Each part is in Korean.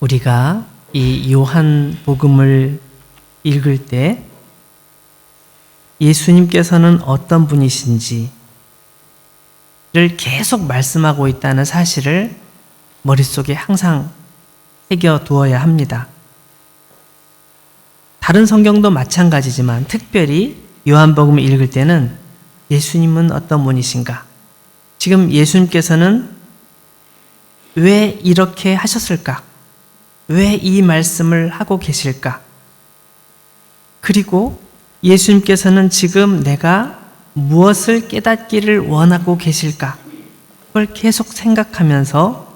우리가 이 요한복음을 읽을 때 예수님께서는 어떤 분이신지를 계속 말씀하고 있다는 사실을 머릿속에 항상 새겨두어야 합니다. 다른 성경도 마찬가지지만 특별히 요한복음을 읽을 때는 예수님은 어떤 분이신가? 지금 예수님께서는 왜 이렇게 하셨을까? 왜 이 말씀을 하고 계실까? 그리고 예수님께서는 지금 내가 무엇을 깨닫기를 원하고 계실까? 그걸 계속 생각하면서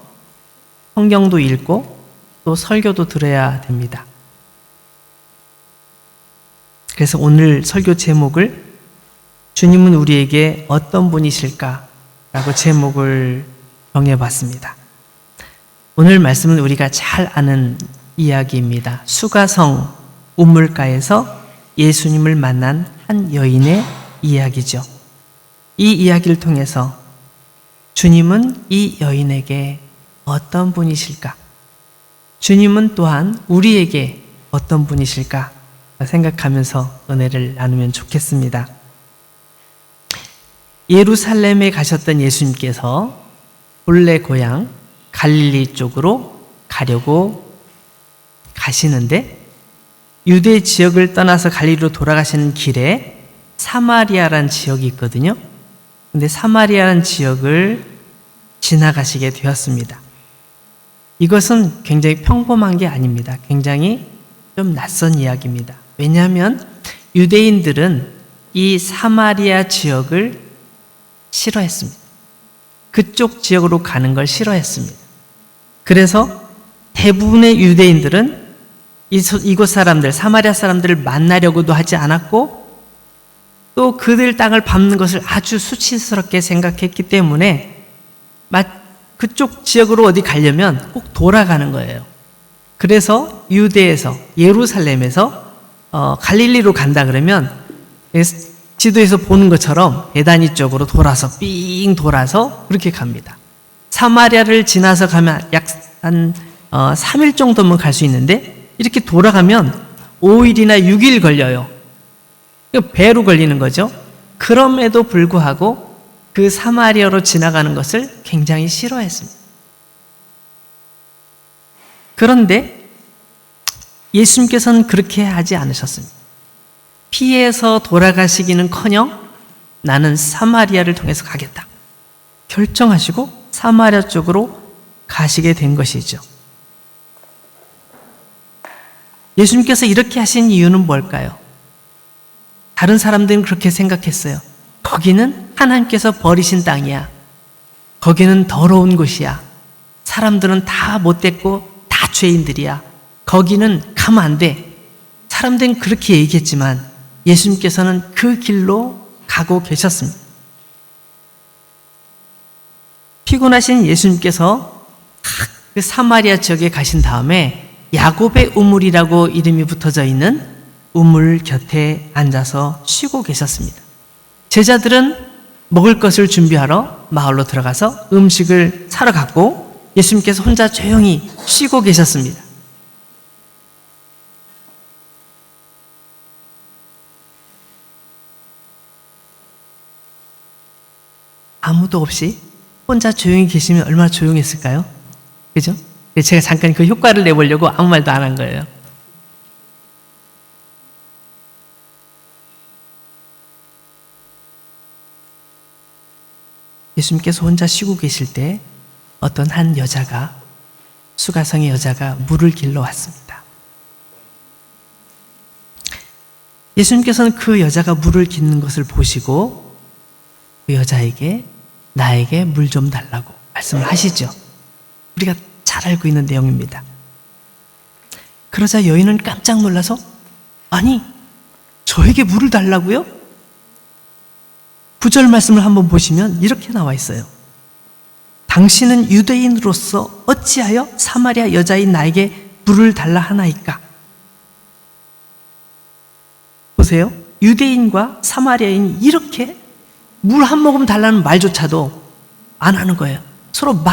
성경도 읽고 또 설교도 들어야 됩니다. 그래서 오늘 설교 제목을 주님은 우리에게 어떤 분이실까? 라고 제목을 정해봤습니다. 오늘 말씀은 우리가 잘 아는 이야기입니다. 수가성 우물가에서 예수님을 만난 한 여인의 이야기죠. 이 이야기를 통해서 주님은 이 여인에게 어떤 분이실까? 주님은 또한 우리에게 어떤 분이실까? 생각하면서 은혜를 나누면 좋겠습니다. 예루살렘에 가셨던 예수님께서 본래 고향 갈릴리 쪽으로 가려고 가시는데 유대 지역을 떠나서 갈릴리로 돌아가시는 길에 사마리아라는 지역이 있거든요. 근데 사마리아라는 지역을 지나가시게 되었습니다. 이것은 굉장히 평범한 게 아닙니다. 굉장히 좀 낯선 이야기입니다. 왜냐하면 유대인들은 이 사마리아 지역을 싫어했습니다. 그쪽 지역으로 가는 걸 싫어했습니다. 그래서 대부분의 유대인들은 이곳 사람들, 사마리아 사람들을 만나려고도 하지 않았고 또 그들 땅을 밟는 것을 아주 수치스럽게 생각했기 때문에 그쪽 지역으로 어디 가려면 꼭 돌아가는 거예요. 그래서 유대에서 예루살렘에서 갈릴리로 간다 그러면 지도에서 보는 것처럼 베다니 쪽으로 돌아서 삥 돌아서 그렇게 갑니다. 사마리아를 지나서 가면 약 한 3일 정도면 갈 수 있는데 이렇게 돌아가면 5일이나 6일 걸려요. 배로 걸리는 거죠. 그럼에도 불구하고 그 사마리아로 지나가는 것을 굉장히 싫어했습니다. 그런데 예수님께서는 그렇게 하지 않으셨습니다. 피해서 돌아가시기는커녕 나는 사마리아를 통해서 가겠다 결정하시고 사마리아 쪽으로 가시게 된 것이죠. 예수님께서 이렇게 하신 이유는 뭘까요? 다른 사람들은 그렇게 생각했어요. 거기는 하나님께서 버리신 땅이야. 거기는 더러운 곳이야. 사람들은 다 못됐고 다 죄인들이야. 거기는 가면 안 돼. 사람들은 그렇게 얘기했지만 예수님께서는 그 길로 가고 계셨습니다. 피곤하신 예수님께서 그 사마리아 지역에 가신 다음에 야곱의 우물이라고 이름이 붙어져 있는 우물 곁에 앉아서 쉬고 계셨습니다. 제자들은 먹을 것을 준비하러 마을로 들어가서 음식을 사러 갔고 예수님께서 혼자 조용히 쉬고 계셨습니다. 아무도 없이 혼자 조용히 계시면 얼마나 조용했을까요? 그죠? 제가 잠깐 그 효과를 내보려고 아무 말도 안 한 거예요. 예수님께서 혼자 쉬고 계실 때 어떤 한 여자가, 수가성의 여자가 물을 길러 왔습니다. 예수님께서는 그 여자가 물을 깃는 것을 보시고 그 여자에게 나에게 물 좀 달라고 말씀을 하시죠. 우리가 잘 알고 있는 내용입니다. 그러자 여인은 깜짝 놀라서 아니 저에게 물을 달라고요? 9절 말씀을 한번 보시면 이렇게 나와 있어요. 당신은 유대인으로서 어찌하여 사마리아 여자인 나에게 물을 달라 하나이까? 보세요. 유대인과 사마리아인이 이렇게 물 한 모금 달라는 말조차도 안 하는 거예요. 서로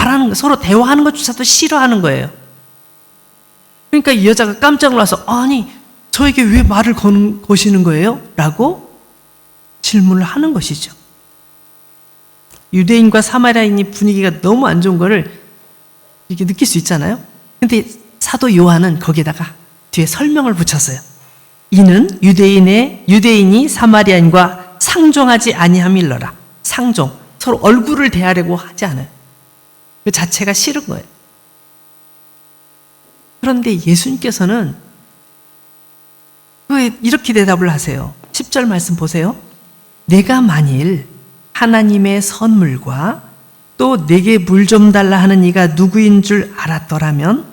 대화하는 것조차도 싫어하는 거예요. 그러니까 이 여자가 깜짝 놀라서 아니 저에게 왜 말을 거시는 거예요? 라고 질문을 하는 것이죠. 유대인과 사마리아인이 분위기가 너무 안 좋은 거를 이렇게 느낄 수 있잖아요. 근데 사도 요한은 거기에다가 뒤에 설명을 붙였어요. 이는 유대인이 사마리아인과 상종하지 아니함일러라. 상종, 서로 얼굴을 대하려고 하지 않아요. 그 자체가 싫은 거예요. 그런데 예수님께서는 이렇게 대답을 하세요. 10절 말씀 보세요. 내가 만일 하나님의 선물과 또 내게 물 좀 달라 하는 이가 누구인 줄 알았더라면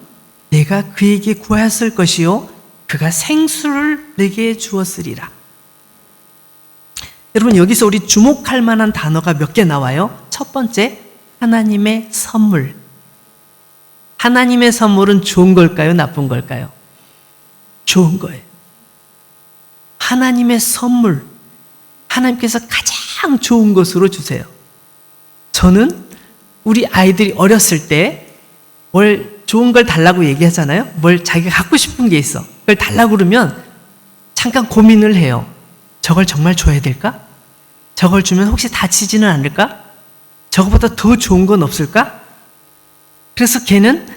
내가 그에게 구하였을 것이요 그가 생수를 내게 주었으리라. 여러분 여기서 우리 주목할 만한 단어가 몇 개 나와요. 첫 번째, 하나님의 선물. 하나님의 선물은 좋은 걸까요? 나쁜 걸까요? 좋은 거예요. 하나님의 선물. 하나님께서 가장 좋은 것으로 주세요. 저는 우리 아이들이 어렸을 때 뭘 좋은 걸 달라고 얘기하잖아요. 뭘 자기가 갖고 싶은 게 있어. 그걸 달라고 그러면 잠깐 고민을 해요. 저걸 정말 줘야 될까? 저걸 주면 혹시 다치지는 않을까? 저거보다 더 좋은 건 없을까? 그래서 걔는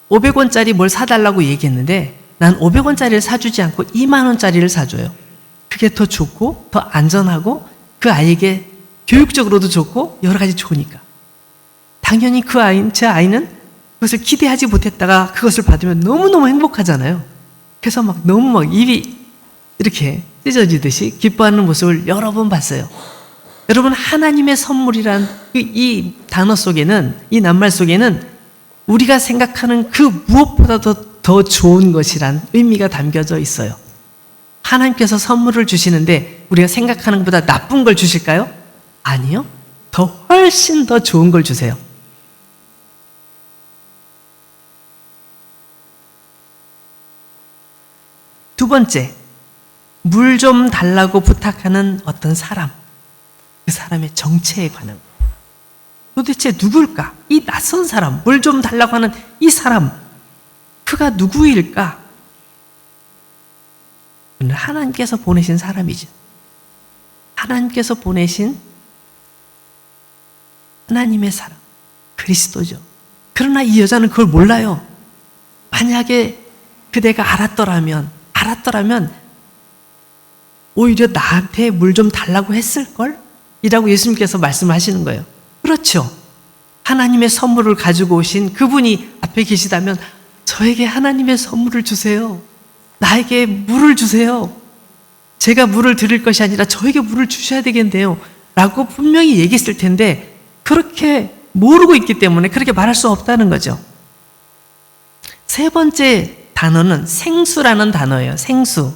500원짜리 뭘 사달라고 얘기했는데 난 500원짜리를 사주지 않고 2만 원짜리를 사줘요. 그게 더 좋고 더 안전하고 그 아이에게 교육적으로도 좋고 여러 가지 좋으니까. 당연히 제 아이는 그것을 기대하지 못했다가 그것을 받으면 너무너무 행복하잖아요. 그래서 너무 입이 이렇게 찢어지듯이 기뻐하는 모습을 여러 번 봤어요. 여러분 하나님의 선물이란 이 단어 속에는, 이 낱말 속에는 우리가 생각하는 그 무엇보다도 더 좋은 것이란 의미가 담겨져 있어요. 하나님께서 선물을 주시는데 우리가 생각하는 것보다 나쁜 걸 주실까요? 아니요. 더 훨씬 더 좋은 걸 주세요. 두 번째, 물 좀 달라고 부탁하는 어떤 사람. 그 사람의 정체에 관한 것. 도대체 누굴까? 이 낯선 사람, 물 좀 달라고 하는 이 사람, 그가 누구일까? 그는 하나님께서 보내신 사람이죠. 하나님께서 보내신 하나님의 사람, 그리스도죠. 그러나 이 여자는 그걸 몰라요. 만약에 그대가 알았더라면 오히려 나한테 물 좀 달라고 했을걸? 이라고 예수님께서 말씀하시는 거예요. 그렇죠. 하나님의 선물을 가지고 오신 그분이 앞에 계시다면 저에게 하나님의 선물을 주세요. 나에게 물을 주세요. 제가 물을 드릴 것이 아니라 저에게 물을 주셔야 되겠네요. 라고 분명히 얘기했을 텐데 그렇게 모르고 있기 때문에 그렇게 말할 수 없다는 거죠. 세 번째 단어는 생수라는 단어예요. 생수.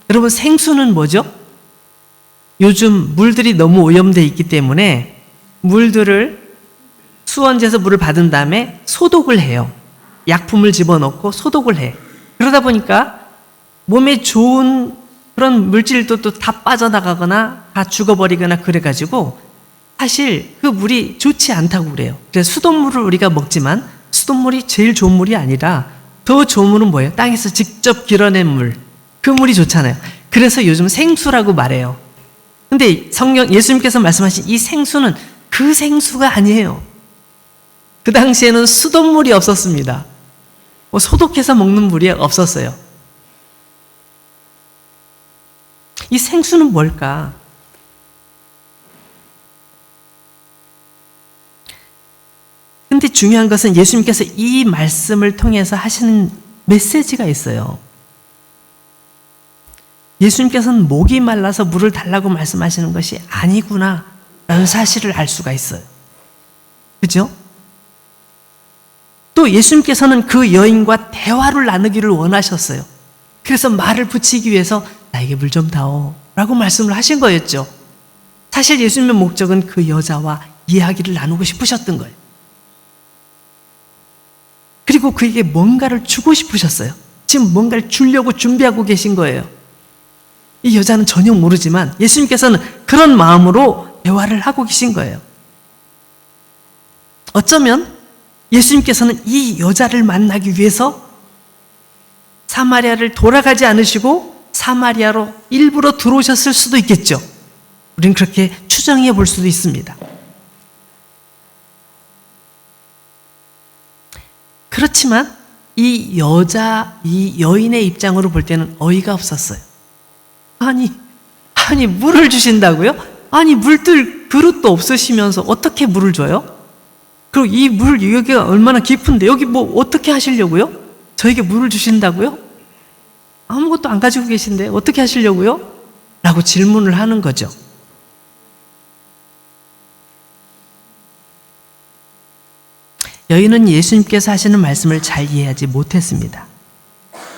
여러분 생수는 뭐죠? 요즘 물들이 너무 오염되어 있기 때문에 물들을 수원지에서 물을 받은 다음에 소독을 해요. 약품을 집어넣고 소독을 해. 그러다 보니까 몸에 좋은 그런 물질도 또 다 빠져나가거나 다 죽어버리거나 그래가지고 사실 그 물이 좋지 않다고 그래요. 그래서 수돗물을 우리가 먹지만 수돗물이 제일 좋은 물이 아니라 더 좋은 물은 뭐예요? 땅에서 직접 길어낸 물. 그 물이 좋잖아요. 그래서 요즘 생수라고 말해요. 근데 예수님께서 말씀하신 이 생수는 그 생수가 아니에요. 그 당시에는 수돗물이 없었습니다. 소독해서 먹는 물이 없었어요. 이 생수는 뭘까? 근데 중요한 것은 예수님께서 이 말씀을 통해서 하시는 메시지가 있어요. 예수님께서는 목이 말라서 물을 달라고 말씀하시는 것이 아니구나 라는 사실을 알 수가 있어요. 그죠? 또 예수님께서는 그 여인과 대화를 나누기를 원하셨어요. 그래서 말을 붙이기 위해서 나에게 물 좀 다오 라고 말씀을 하신 거였죠. 사실 예수님의 목적은 그 여자와 이야기를 나누고 싶으셨던 거예요. 그리고 그에게 뭔가를 주고 싶으셨어요. 지금 뭔가를 주려고 준비하고 계신 거예요. 이 여자는 전혀 모르지만 예수님께서는 그런 마음으로 대화를 하고 계신 거예요. 어쩌면 예수님께서는 이 여자를 만나기 위해서 사마리아를 돌아가지 않으시고 사마리아로 일부러 들어오셨을 수도 있겠죠. 우리는 그렇게 추정해 볼 수도 있습니다. 그렇지만 이 여인의 입장으로 볼 때는 어이가 없었어요. 아니 물을 주신다고요? 아니 물들 그릇도 없으시면서 어떻게 물을 줘요? 그리고 이 물 여기가 얼마나 깊은데 여기 뭐 어떻게 하시려고요? 저에게 물을 주신다고요? 아무것도 안 가지고 계신데 어떻게 하시려고요? 라고 질문을 하는 거죠. 여인은 예수님께서 하시는 말씀을 잘 이해하지 못했습니다.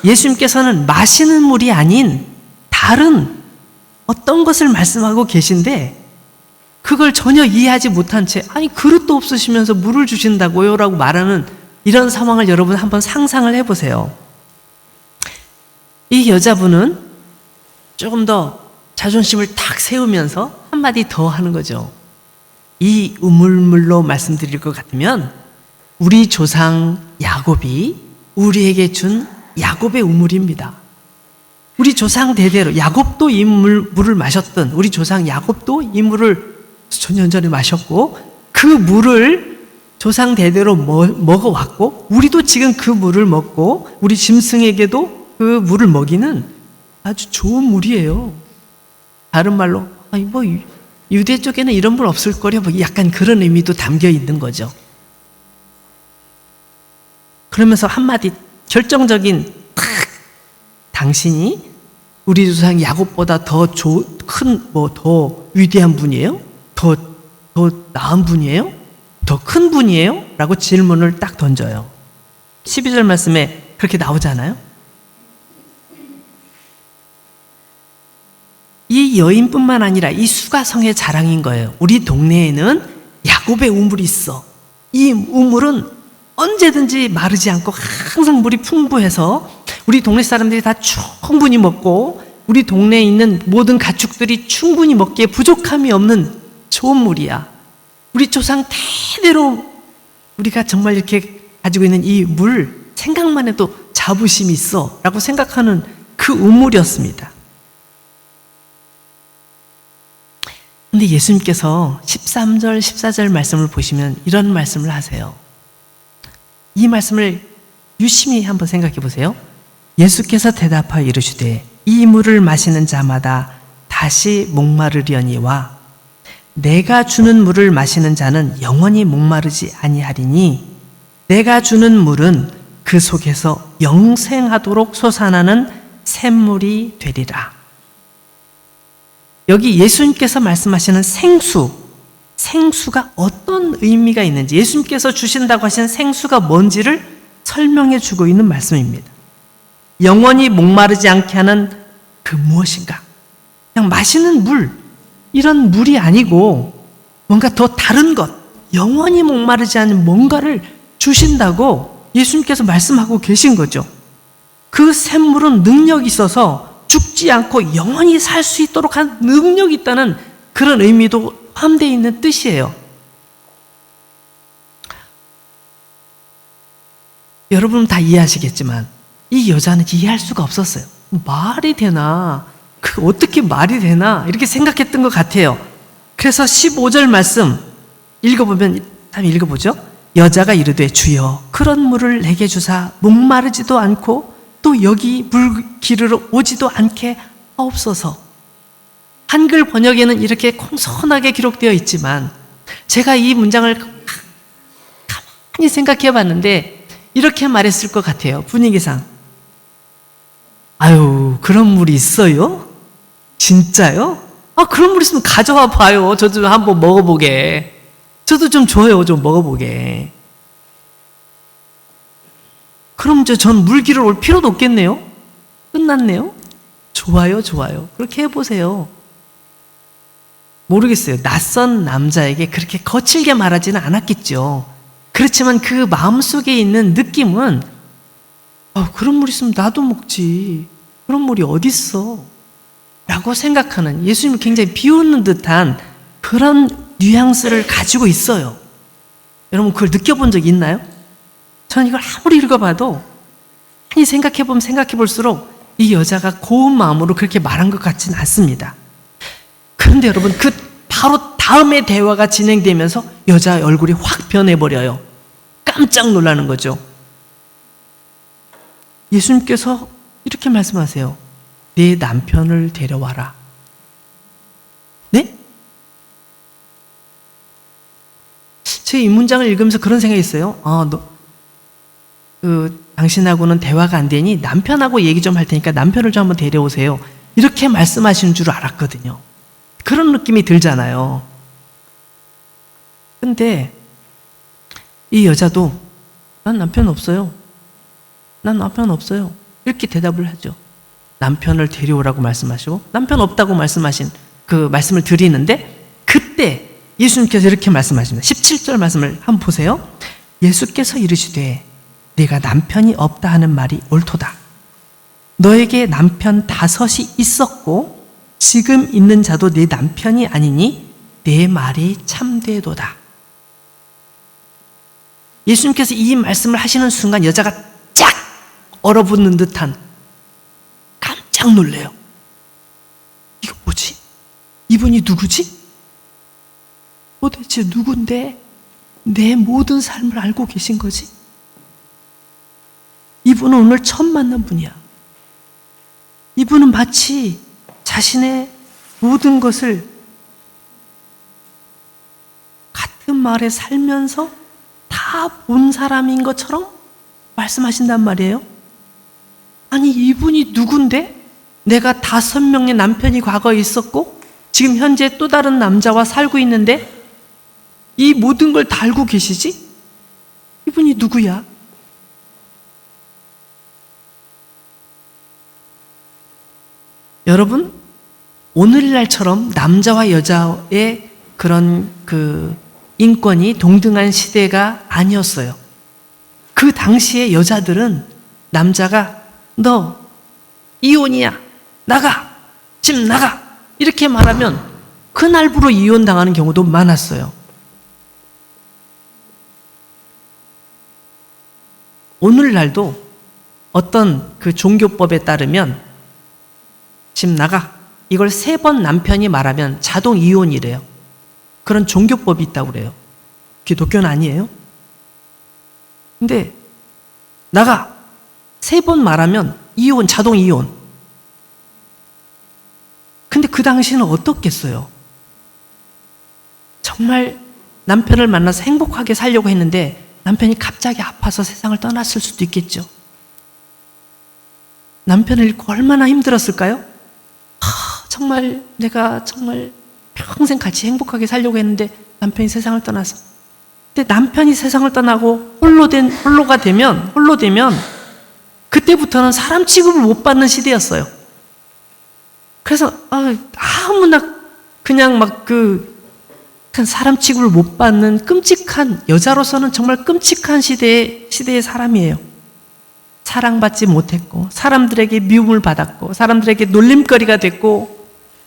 예수님께서는 마시는 물이 아닌 다른 어떤 것을 말씀하고 계신데 그걸 전혀 이해하지 못한 채 아니 그릇도 없으시면서 물을 주신다고요? 라고 말하는 이런 상황을 여러분 한번 상상을 해보세요. 이 여자분은 조금 더 자존심을 탁 세우면서 한마디 더 하는 거죠. 이 우물물로 말씀드릴 것 같으면 우리 조상 야곱이 우리에게 준 야곱의 우물입니다. 우리 조상 대대로 야곱도 이 물을 마셨던 우리 조상 야곱도 이 물을 수천 년 전에 마셨고 그 물을 조상 대대로 먹어왔고 우리도 지금 그 물을 먹고 우리 짐승에게도 그 물을 먹이는 아주 좋은 물이에요. 다른 말로 아니 뭐 유대 쪽에는 이런 물 없을 거려 뭐 약간 그런 의미도 담겨 있는 거죠. 그러면서 한마디 결정적인 당신이 우리 조상 야곱보다 더 위대한 분이에요? 더 나은 분이에요? 더 큰 분이에요? 라고 질문을 딱 던져요. 12절 말씀에 그렇게 나오잖아요. 이 여인뿐만 아니라 이 수가성의 자랑인 거예요. 우리 동네에는 야곱의 우물이 있어. 이 우물은 언제든지 마르지 않고 항상 물이 풍부해서 우리 동네 사람들이 다 충분히 먹고 우리 동네에 있는 모든 가축들이 충분히 먹기에 부족함이 없는 좋은 물이야. 우리 조상 대대로 우리가 정말 이렇게 가지고 있는 이 물 생각만 해도 자부심이 있어 라고 생각하는 그 우물이었습니다. 근데 예수님께서 13절, 14절 말씀을 보시면 이런 말씀을 하세요. 이 말씀을 유심히 한번 생각해 보세요. 예수께서 대답하여 이르시되 이 물을 마시는 자마다 다시 목마르려니와 내가 주는 물을 마시는 자는 영원히 목마르지 아니하리니 내가 주는 물은 그 속에서 영생하도록 솟아나는 샘물이 되리라. 여기 예수님께서 말씀하시는 생수가 어떤 의미가 있는지 예수님께서 주신다고 하신 생수가 뭔지를 설명해 주고 있는 말씀입니다. 영원히 목마르지 않게 하는 그 무엇인가? 그냥 마시는 물, 이런 물이 아니고 뭔가 더 다른 것, 영원히 목마르지 않은 뭔가를 주신다고 예수님께서 말씀하고 계신 거죠. 그 샘물은 능력이 있어서 죽지 않고 영원히 살 수 있도록 한 능력이 있다는 그런 의미도 함대에 있는 뜻이에요. 여러분은 다 이해하시겠지만 이 여자는 이해할 수가 없었어요. 말이 되나? 그 어떻게 말이 되나? 이렇게 생각했던 것 같아요. 그래서 15절 말씀 읽어보면 한번 읽어보죠. 여자가 이르되 주여 그런 물을 내게 주사 목마르지도 않고 또 여기 물 기르러 오지도 않게 하옵소서. 한글 번역에는 이렇게 공손하게 기록되어 있지만 제가 이 문장을 가만히 생각해 봤는데 이렇게 말했을 것 같아요. 분위기상. 아유, 그런 물이 있어요? 진짜요? 아, 그런 물 있으면 가져와 봐요. 저도 한번 먹어보게. 저도 좀 줘요. 좀 먹어보게. 그럼 전 물 기르러 올 필요도 없겠네요? 끝났네요? 좋아요. 그렇게 해보세요. 모르겠어요. 낯선 남자에게 그렇게 거칠게 말하지는 않았겠죠. 그렇지만 그 마음속에 있는 느낌은 그런 물 있으면 나도 먹지. 그런 물이 어딨어? 라고 생각하는 예수님을 굉장히 비웃는 듯한 그런 뉘앙스를 가지고 있어요. 여러분 그걸 느껴본 적 있나요? 저는 이걸 아무리 읽어봐도 많이 생각해보면 생각해볼수록 이 여자가 고운 마음으로 그렇게 말한 것 같지는 않습니다. 그런데 여러분, 그 바로 다음에 대화가 진행되면서 여자의 얼굴이 확 변해버려요. 깜짝 놀라는 거죠. 예수님께서 이렇게 말씀하세요. 네 남편을 데려와라. 네? 제가 이 문장을 읽으면서 그런 생각이 있어요. 당신하고는 대화가 안 되니 남편하고 얘기 좀 할 테니까 남편을 좀 한번 데려오세요. 이렇게 말씀하시는 줄 알았거든요. 그런 느낌이 들잖아요. 근데 이 여자도 난 남편 없어요. 난 남편 없어요. 이렇게 대답을 하죠. 남편을 데려오라고 말씀하시고 남편 없다고 말씀하신 그 말씀을 드리는데, 그때 예수님께서 이렇게 말씀하십니다. 17절 말씀을 한번 보세요. 예수께서 이르시되 네가 남편이 없다 하는 말이 옳도다. 너에게 남편 5이 있었고 지금 있는 자도 네 남편이 아니니 내 말이 참되도다. 예수님께서 이 말씀을 하시는 순간 여자가 쫙 얼어붙는 듯한, 깜짝 놀래요. 이거 뭐지? 이분이 누구지? 도대체 누군데 내 모든 삶을 알고 계신 거지? 이분은 오늘 처음 만난 분이야. 이분은 마치 자신의 모든 것을 같은 마을에 살면서 다 본 사람인 것처럼 말씀하신단 말이에요. 아니, 이분이 누군데? 내가 5명의 남편이 과거에 있었고 지금 현재 또 다른 남자와 살고 있는데 이 모든 걸 다 알고 계시지? 이분이 누구야? 여러분, 오늘날처럼 남자와 여자의 그런 인권이 동등한 시대가 아니었어요. 그 당시에 여자들은 남자가 너 이혼이야, 나가, 집 나가, 이렇게 말하면 그날부로 이혼당하는 경우도 많았어요. 오늘날도 어떤 그 종교법에 따르면 집 나가, 이걸 3번 남편이 말하면 자동 이혼이래요. 그런 종교법이 있다고 그래요. 기독교는 아니에요. 근데 나가 3번 말하면 이혼, 자동 이혼. 근데 그 당시는 어떻겠어요? 정말 남편을 만나서 행복하게 살려고 했는데 남편이 갑자기 아파서 세상을 떠났을 수도 있겠죠. 남편을 잃고 얼마나 힘들었을까요? 정말 내가 정말 평생 같이 행복하게 살려고 했는데 남편이 세상을 떠나서. 근데 남편이 세상을 떠나고 홀로가 되면 그때부터는 사람 취급을 못 받는 시대였어요. 그래서 아무나 그냥 사람 취급을 못 받는 끔찍한, 여자로서는 정말 끔찍한 시대의 사람이에요. 사랑받지 못했고 사람들에게 미움을 받았고 사람들에게 놀림거리가 됐고,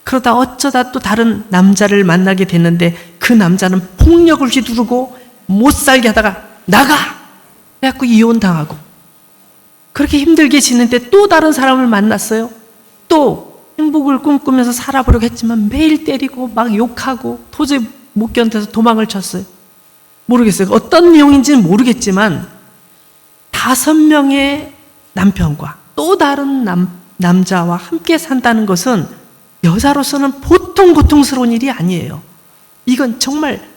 그러다 어쩌다 또 다른 남자를 만나게 됐는데 그 남자는 폭력을 휘두르고 못 살게 하다가 나가! 그래갖고 이혼당하고, 그렇게 힘들게 지는데 또 다른 사람을 만났어요. 또 행복을 꿈꾸면서 살아보려고 했지만 매일 때리고 막 욕하고 도저히 못 견뎌서 도망을 쳤어요. 모르겠어요. 어떤 내용인지는 모르겠지만 5명의 남편과 또 다른 남자와 함께 산다는 것은 여자로서는 보통 고통스러운 일이 아니에요. 이건 정말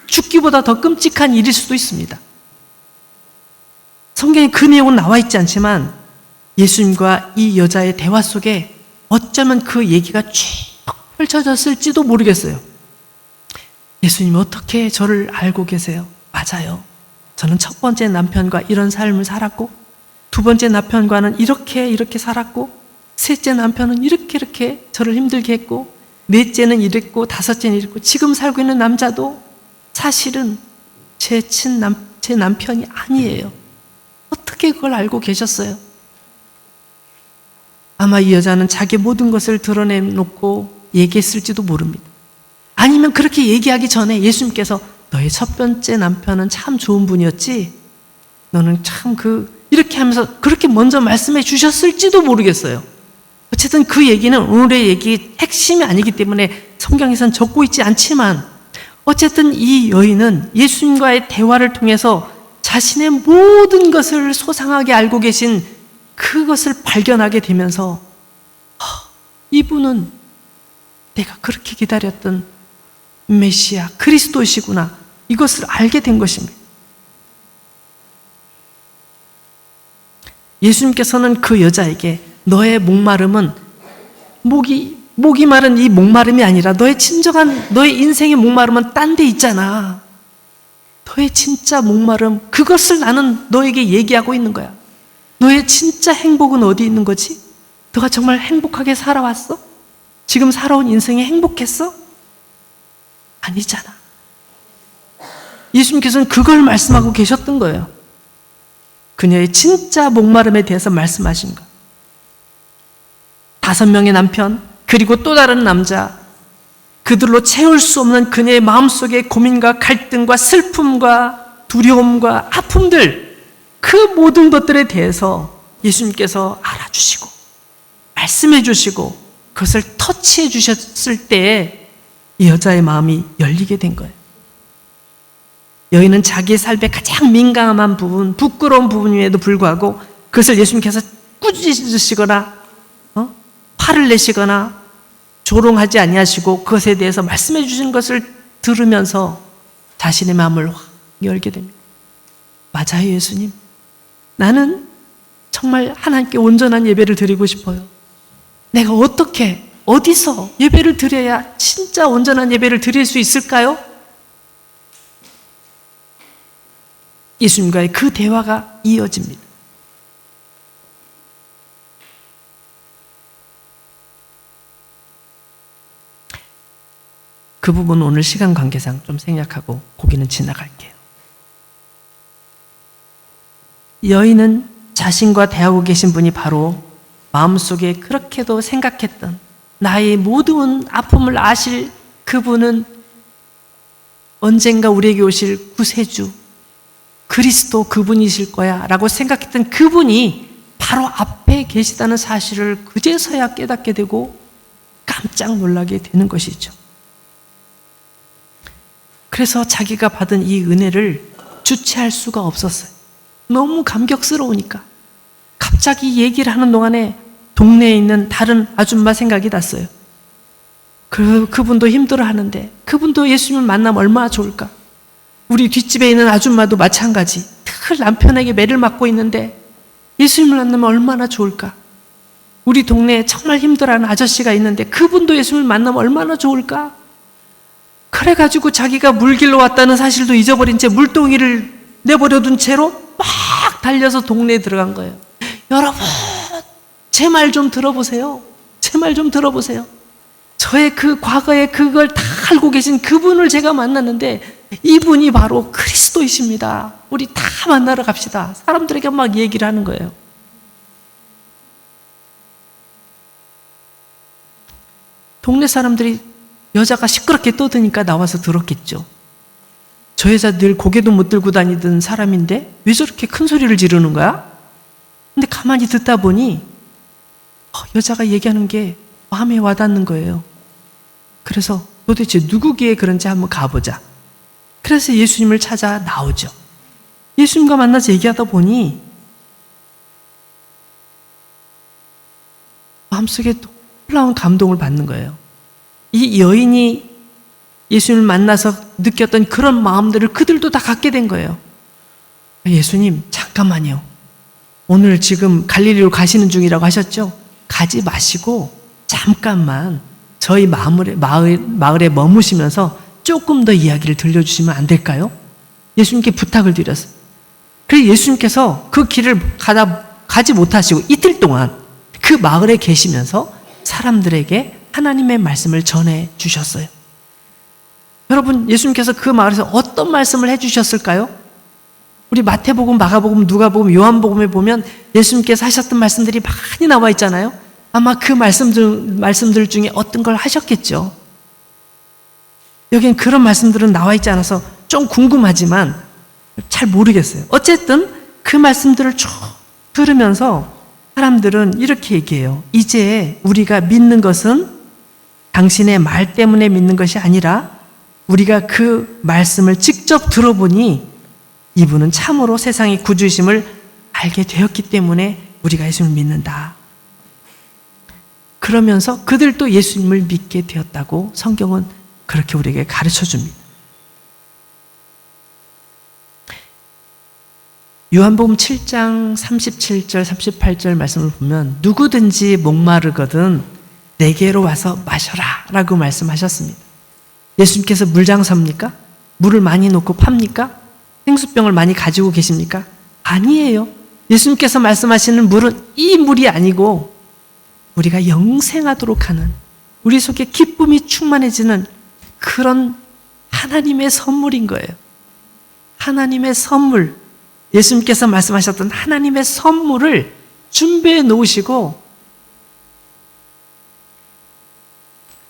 죽기보다 더 끔찍한 일일 수도 있습니다. 성경에 그 내용은 나와 있지 않지만 예수님과 이 여자의 대화 속에 어쩌면 그 얘기가 쭉 펼쳐졌을지도 모르겠어요. 예수님, 어떻게 저를 알고 계세요? 맞아요. 저는 첫 번째 남편과 이런 삶을 살았고, 두 번째 남편과는 이렇게 살았고, 셋째 남편은 이렇게 저를 힘들게 했고, 넷째는 이랬고, 다섯째는 이랬고, 지금 살고 있는 남자도 사실은 제 남편이 아니에요. 어떻게 그걸 알고 계셨어요? 아마 이 여자는 자기 모든 것을 드러내놓고 얘기했을지도 모릅니다. 아니면 그렇게 얘기하기 전에 예수님께서 너의 첫 번째 남편은 참 좋은 분이었지? 너는 참 이렇게 하면서 그렇게 먼저 말씀해 주셨을지도 모르겠어요. 어쨌든 그 얘기는 오늘의 얘기 핵심이 아니기 때문에 성경에선 적고 있지 않지만 어쨌든 이 여인은 예수님과의 대화를 통해서 자신의 모든 것을 소상하게 알고 계신 그것을 발견하게 되면서 이분은 내가 그렇게 기다렸던 메시아 그리스도시구나, 이것을 알게 된 것입니다. 예수님께서는 그 여자에게 너의 목마름은 목이 마른 이 목마름이 아니라 너의 인생의 목마름은 딴 데 있잖아. 너의 진짜 목마름, 그것을 나는 너에게 얘기하고 있는 거야. 너의 진짜 행복은 어디 있는 거지? 너가 정말 행복하게 살아왔어? 지금 살아온 인생이 행복했어? 아니잖아. 예수님께서는 그걸 말씀하고 계셨던 거예요. 그녀의 진짜 목마름에 대해서 말씀하신 거. 5명의 남편, 그리고 또 다른 남자, 그들로 채울 수 없는 그녀의 마음속의 고민과 갈등과 슬픔과 두려움과 아픔들, 그 모든 것들에 대해서 예수님께서 알아주시고 말씀해 주시고 그것을 터치해 주셨을 때에 이 여자의 마음이 열리게 된 거예요. 여인은 자기의 삶의 가장 민감한 부분, 부끄러운 부분임에도 불구하고 그것을 예수님께서 꾸짖으시거나 화를 내시거나 조롱하지 아니하시고 그것에 대해서 말씀해 주신 것을 들으면서 자신의 마음을 확 열게 됩니다. 맞아요, 예수님. 나는 정말 하나님께 온전한 예배를 드리고 싶어요. 내가 어떻게, 어디서 예배를 드려야 진짜 온전한 예배를 드릴 수 있을까요? 예수님과의 그 대화가 이어집니다. 그 부분은 오늘 시간 관계상 좀 생략하고 거기는 지나갈게요. 여인은 자신과 대하고 계신 분이 바로 마음속에 그렇게도 생각했던 나의 모든 아픔을 아실 그분은 언젠가 우리에게 오실 구세주 그리스도 그분이실 거야 라고 생각했던 그분이 바로 앞에 계시다는 사실을 그제서야 깨닫게 되고 깜짝 놀라게 되는 것이죠. 그래서 자기가 받은 이 은혜를 주체할 수가 없었어요. 너무 감격스러우니까. 갑자기 얘기를 하는 동안에 동네에 있는 다른 아줌마 생각이 났어요. 그분도 힘들어하는데 그분도 예수님을 만나면 얼마나 좋을까. 우리 뒷집에 있는 아줌마도 마찬가지. 늘 남편에게 매를 맞고 있는데 예수님을 만나면 얼마나 좋을까. 우리 동네에 정말 힘들어하는 아저씨가 있는데 그분도 예수님을 만나면 얼마나 좋을까. 그래가지고 자기가 물길로 왔다는 사실도 잊어버린 채 물동이를 내버려둔 채로 막 달려서 동네에 들어간 거예요. 여러분, 제 말 좀 들어보세요. 제 말 좀 들어보세요. 저의 그 과거에 그걸 다 알고 계신 그분을 제가 만났는데 이분이 바로 그리스도이십니다. 우리 다 만나러 갑시다. 사람들에게 막 얘기를 하는 거예요. 동네 사람들이 여자가 시끄럽게 떠드니까 나와서 들었겠죠. 저 여자 늘 고개도 못 들고 다니던 사람인데 왜 저렇게 큰 소리를 지르는 거야? 근데 가만히 듣다 보니 여자가 얘기하는 게 마음에 와닿는 거예요. 그래서 도대체 누구 귀에 그런지 한번 가보자. 그래서 예수님을 찾아 나오죠. 예수님과 만나서 얘기하다 보니 마음속에 놀라운 감동을 받는 거예요. 이 여인이 예수님을 만나서 느꼈던 그런 마음들을 그들도 다 갖게 된 거예요. 예수님, 잠깐만요. 오늘 지금 갈릴리로 가시는 중이라고 하셨죠? 가지 마시고 잠깐만 저희 마을에 머무시면서 조금 더 이야기를 들려주시면 안 될까요? 예수님께 부탁을 드렸어요. 그래서 예수님께서 그 길을 가지 못하시고 이틀 동안 그 마을에 계시면서 사람들에게 하나님의 말씀을 전해 주셨어요. 여러분, 예수님께서 그 마을에서 어떤 말씀을 해 주셨을까요? 우리 마태복음, 마가복음, 누가복음, 요한복음에 보면 예수님께서 하셨던 말씀들이 많이 나와 있잖아요. 아마 그 말씀들 중에 어떤 걸 하셨겠죠. 여긴 그런 말씀들은 나와 있지 않아서 좀 궁금하지만 잘 모르겠어요. 어쨌든 그 말씀들을 쭉 들으면서 사람들은 이렇게 얘기해요. 이제 우리가 믿는 것은 당신의 말 때문에 믿는 것이 아니라 우리가 그 말씀을 직접 들어보니 이분은 참으로 세상의 구주이심을 알게 되었기 때문에 우리가 예수님을 믿는다. 그러면서 그들도 예수님을 믿게 되었다고 성경은 그렇게 우리에게 가르쳐 줍니다. 요한복음 7장 37절 38절 말씀을 보면 누구든지 목마르거든 내게로 와서 마셔라 라고 말씀하셨습니다. 예수님께서 물장사입니까? 물을 많이 놓고 팝니까? 생수병을 많이 가지고 계십니까? 아니에요. 예수님께서 말씀하시는 물은 이 물이 아니고 우리가 영생하도록 하는, 우리 속에 기쁨이 충만해지는 그런 하나님의 선물인 거예요. 하나님의 선물, 예수님께서 말씀하셨던 하나님의 선물을 준비해 놓으시고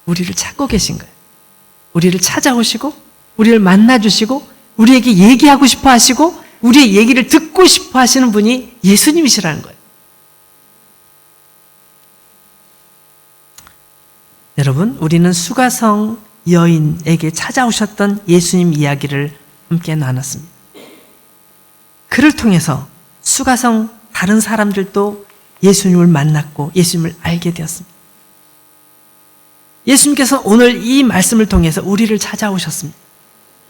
우리를 찾고 계신 거예요. 우리를 찾아오시고 우리를 만나주시고 우리에게 얘기하고 싶어 하시고 우리의 얘기를 듣고 싶어 하시는 분이 예수님이시라는 거예요. 여러분, 우리는 수가성 여인에게 찾아오셨던 예수님 이야기를 함께 나눴습니다. 그를 통해서 수가성 다른 사람들도 예수님을 만났고 예수님을 알게 되었습니다. 예수님께서 오늘 이 말씀을 통해서 우리를 찾아오셨습니다.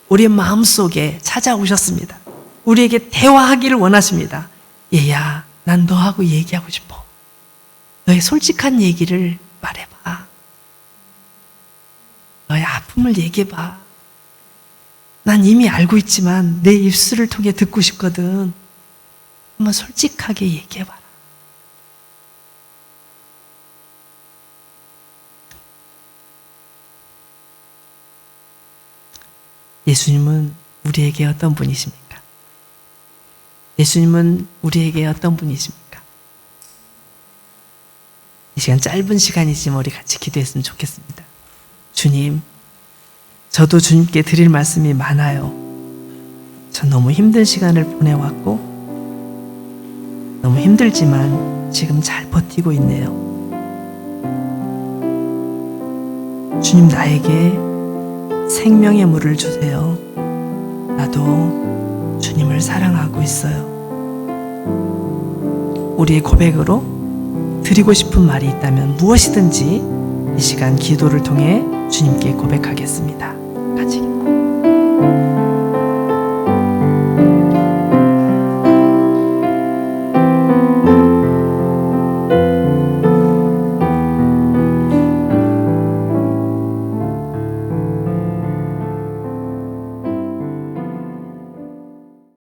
우리의 마음속에 찾아오셨습니다. 우리에게 대화하기를 원하십니다. 얘야, 난 너하고 얘기하고 싶어. 너의 솔직한 얘기를 말해봐. 너의 아픔을 얘기해봐. 난 이미 알고 있지만 내 입술을 통해 듣고 싶거든. 한번 솔직하게 얘기해봐라. 예수님은 우리에게 어떤 분이십니까? 예수님은 우리에게 어떤 분이십니까? 이 시간 짧은 시간이지만 우리 같이 기도했으면 좋겠습니다. 주님, 저도 주님께 드릴 말씀이 많아요. 전 너무 힘든 시간을 보내왔고 너무 힘들지만 지금 잘 버티고 있네요. 주님, 나에게 생명의 물을 주세요. 나도 주님을 사랑하고 있어요. 우리의 고백으로 드리고 싶은 말이 있다면 무엇이든지 이 시간 기도를 통해 주님께 고백하겠습니다.